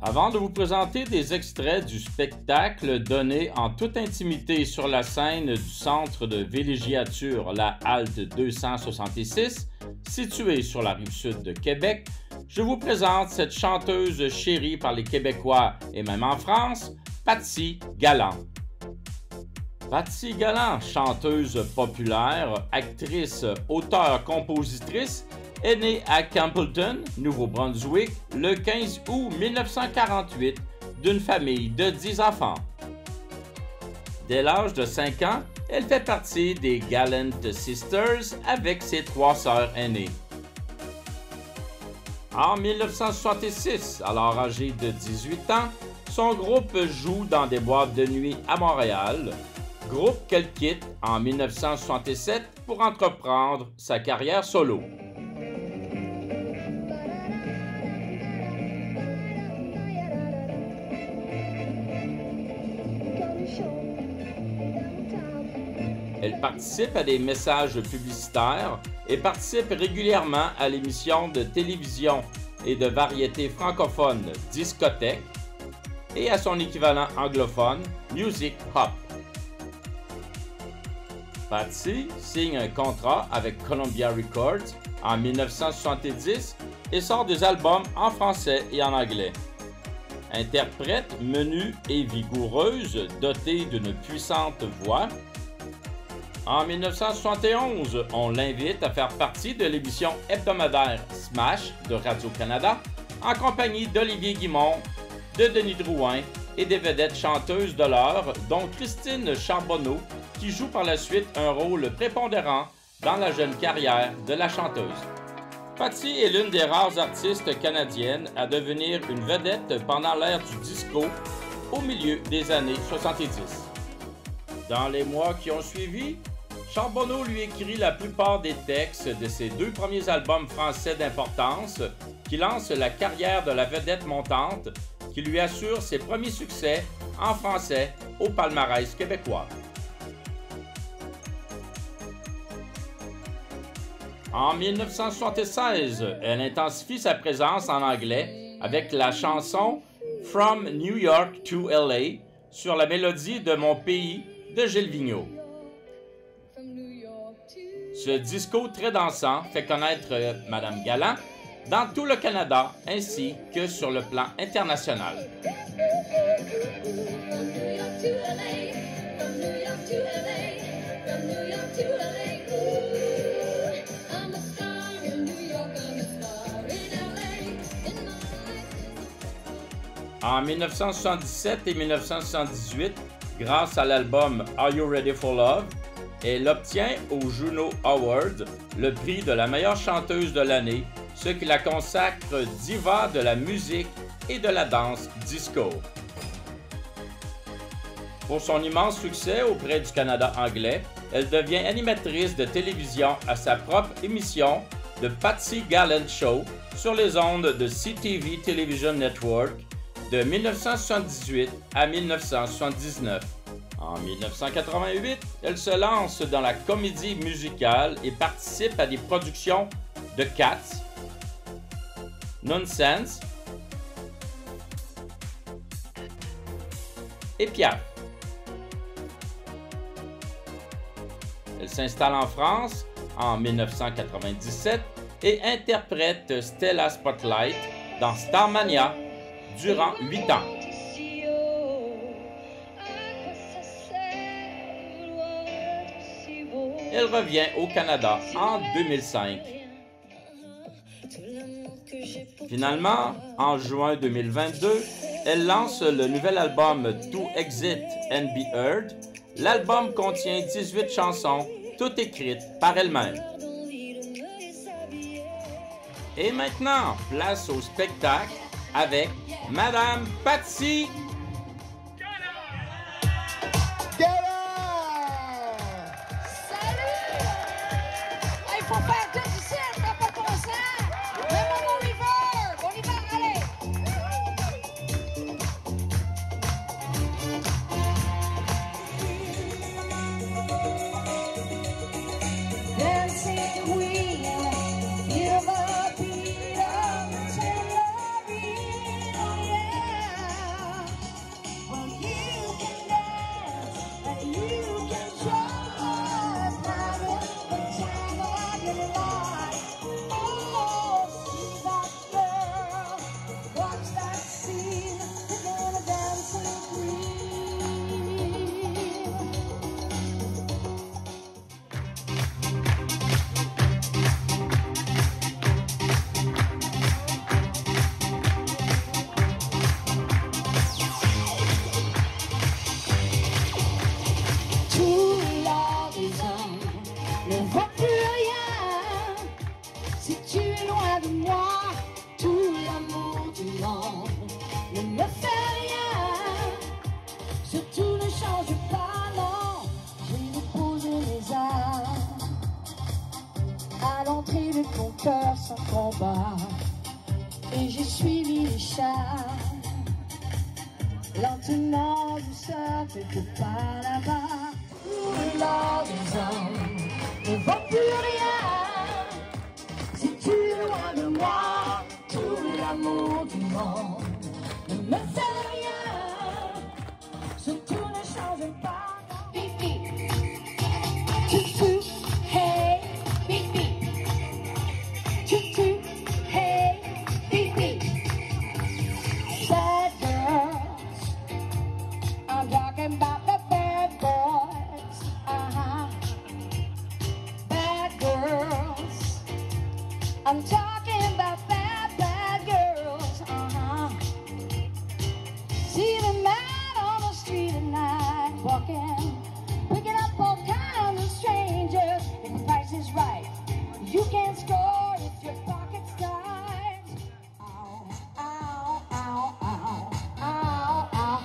Avant de vous présenter des extraits du spectacle donné en toute intimité sur la scène du centre de villégiature La Halte 266, située sur la rive sud de Québec, je vous présente cette chanteuse chérie par les Québécois et même en France, Patsy Galland. Patsy Galland, chanteuse populaire, actrice, auteure, compositrice, est née à Campbellton, Nouveau-Brunswick, le 15 août 1948 d'une famille de 10 enfants. Dès l'âge de 5 ans, elle fait partie des Gallant Sisters avec ses 3 sœurs aînées. En 1966, alors âgée de 18 ans, son groupe joue dans des boîtes de nuit à Montréal, groupe qu'elle quitte en 1967 pour entreprendre sa carrière solo. Elle participe à des messages publicitaires et participe régulièrement à l'émission de télévision et de variété francophone Discothèque et à son équivalent anglophone Music Hop. Patsy signe un contrat avec Columbia Records en 1970 et sort des albums en français et en anglais. Interprète menue et vigoureuse, dotée d'une puissante voix, en 1971, on l'invite à faire partie de l'émission hebdomadaire Smash de Radio-Canada en compagnie d'Olivier Guimond, de Denis Drouin et des vedettes chanteuses de l'heure, dont Christine Charbonneau, qui joue par la suite un rôle prépondérant dans la jeune carrière de la chanteuse. Patsy est l'une des rares artistes canadiennes à devenir une vedette pendant l'ère du disco au milieu des années 70. Dans les mois qui ont suivi, Charbonneau lui écrit la plupart des textes de ses 2 premiers albums français d'importance qui lancent la carrière de la vedette montante qui lui assure ses premiers succès en français au palmarès québécois. En 1976, elle intensifie sa présence en anglais avec la chanson « From New York to LA » sur la mélodie de « Mon pays » de Gilles Vigneault. Ce disco très dansant fait connaître Madame Galland dans tout le Canada ainsi que sur le plan international. En 1977 et 1978, grâce à l'album Are You Ready for Love, elle obtient au Juno Award le prix de la meilleure chanteuse de l'année, ce qui la consacre diva de la musique et de la danse disco. Pour son immense succès auprès du Canada anglais, elle devient animatrice de télévision à sa propre émission The Patsy Gallant Show sur les ondes de CTV Television Network de 1978 à 1979. En 1988, elle se lance dans la comédie musicale et participe à des productions de Cats, Nonsense et Piaf. Elle s'installe en France en 1997 et interprète Stella Spotlight dans Starmania durant 8 ans. Elle revient au Canada en 2005. Finalement, en juin 2022, elle lance le nouvel album To Exit and Be Heard. L'album contient 18 chansons, toutes écrites par elle-même. Et maintenant, place au spectacle avec Madame Patsy Faut faire tout ici, ça n'a pas de bon sens. Mets-moi mon reverb. On y va, allez. Dancing queen, you're the beat of the tambourine, oh yeah. matin. Lentement, douceur, quelque part là-bas, où l'or des hommes ne vaut plus rien. Si tu es loin de moi, tout l'amour du monde ne me fait rien. Surtout ne change pas. Beep, beep. Toot, toot, hey, beep, beep. Toot, toot, hey, beep, beep. Bad girls, I'm talking about the bad boys. Bad girls, I'm talking about bad girls. See the man on the street at night walking, picking up all kinds of strangers. If the price is right, you can score if your pocket's tight. Ow, ow, ow, ow, ow, ow.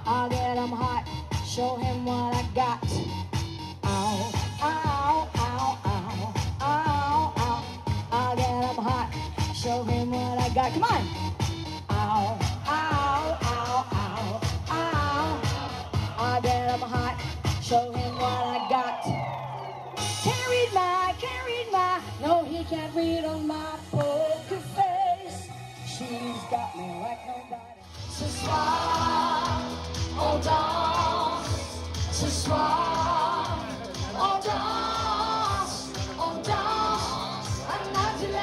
I'll get him hot, show him what I got. Ow, ow, ow, ow, ow, ow. I'll get him hot, show him what I got. Come on. Ow, ow, ow, ow, ow. I'll get him hot, show him what I got. Can't read my, no, he can't read on my poker face. She's got me like nobody. Ce soir, on danse. Ce soir, on danse. On danse à Naziland.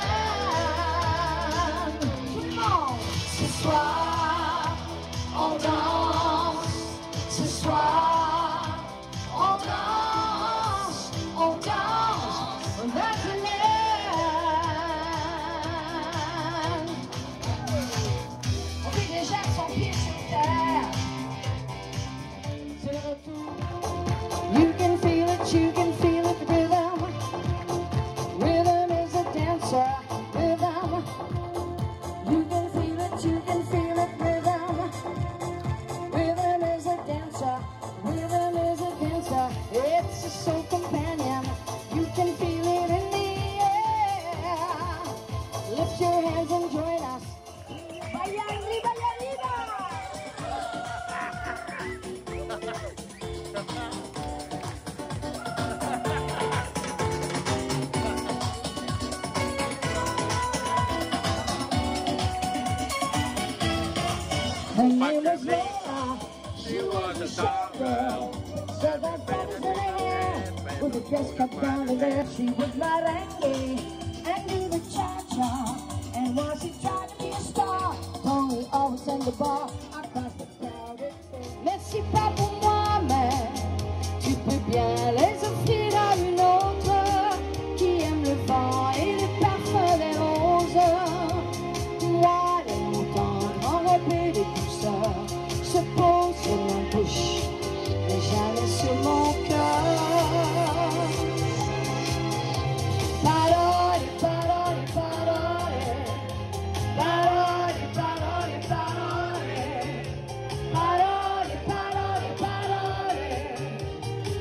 Tout le monde. Ce soir, on danse. Ce soir, on danse. On danse à Naziland. On fait déjà son pied sur terre. C'est le retour. You can feel it, rhythm. Rhythm is a dancer, rhythm. You can feel it, rhythm. Rhythm is a dancer, rhythm is a dancer. It's a soul companion, you can feel it in the air. Lift your hands and join us. Vaya arriba, vaya arriba. Her name was Laura, she was a star girl. Southern feathers in her hair, with a dress cut down the left. She was merengue and do the cha-cha. And while she tried to be a star, Tony always sang the bar across the crowded stage. Mais si pas pour moi, mais tu peux bien les offrir à une autre qui aime le vent et le parfum des roses. Moi, les moutons enrobés de douceur se posent sur ma bouche, mais jamais sur mon cœur. Parole, parole, parole. Parole, parole, parole. Parole, parole, parole.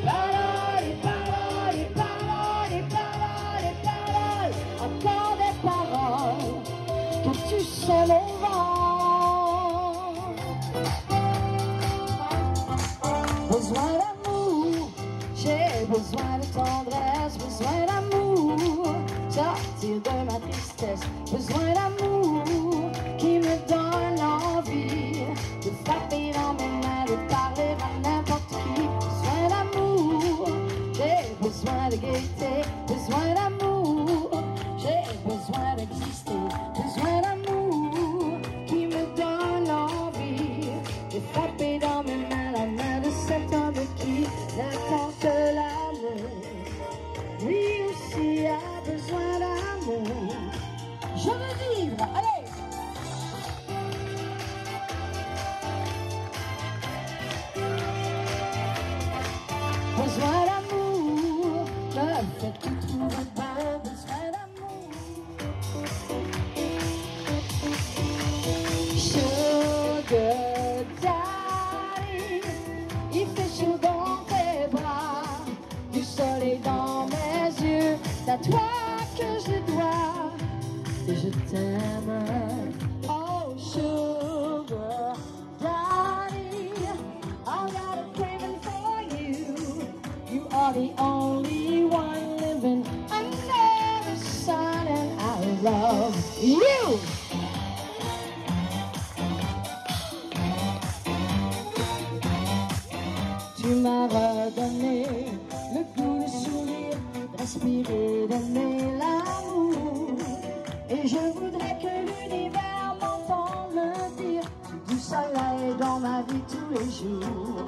Parole, parole, parole, parole, parole. Encore des paroles que tu sais mon vent. Besoin d'amour, j'ai besoin de tendresse, besoin d'amour, sortir de ma tristesse, besoin d'amour qui me donne envie de frapper dans mes mains, de parler à n'importe qui, besoin d'amour, j'ai besoin de gaieté, besoin d'amour, j'ai besoin d'exister, besoin d'amour qui me donne envie de frapper dans mes mains, la main de cet homme qui n'attend que l'amour. Lui aussi a besoin d'amour. Je veux vivre, allez! Besoin d'amour, me fait tout trouver beau, besoin d'amour. Sugar daddy, il fait chaud dans tes bras, du soleil dans mes yeux, c'est à toi que je dois, et je t'aime. Oh, sugar. the only one living under the sun, and I love you. Tu m'as redonné le goût de sourire, respirer, donner l'amour. Et je voudrais que l'univers m'entende me dire du soleil dans ma vie tous les jours.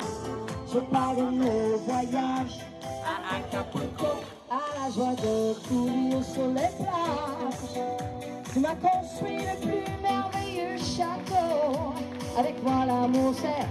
Je parle de nos voyages à Acapulco, à la joie de courir sur les plages. Tu m'as construit le plus merveilleux château. Avec moi l'amour c'est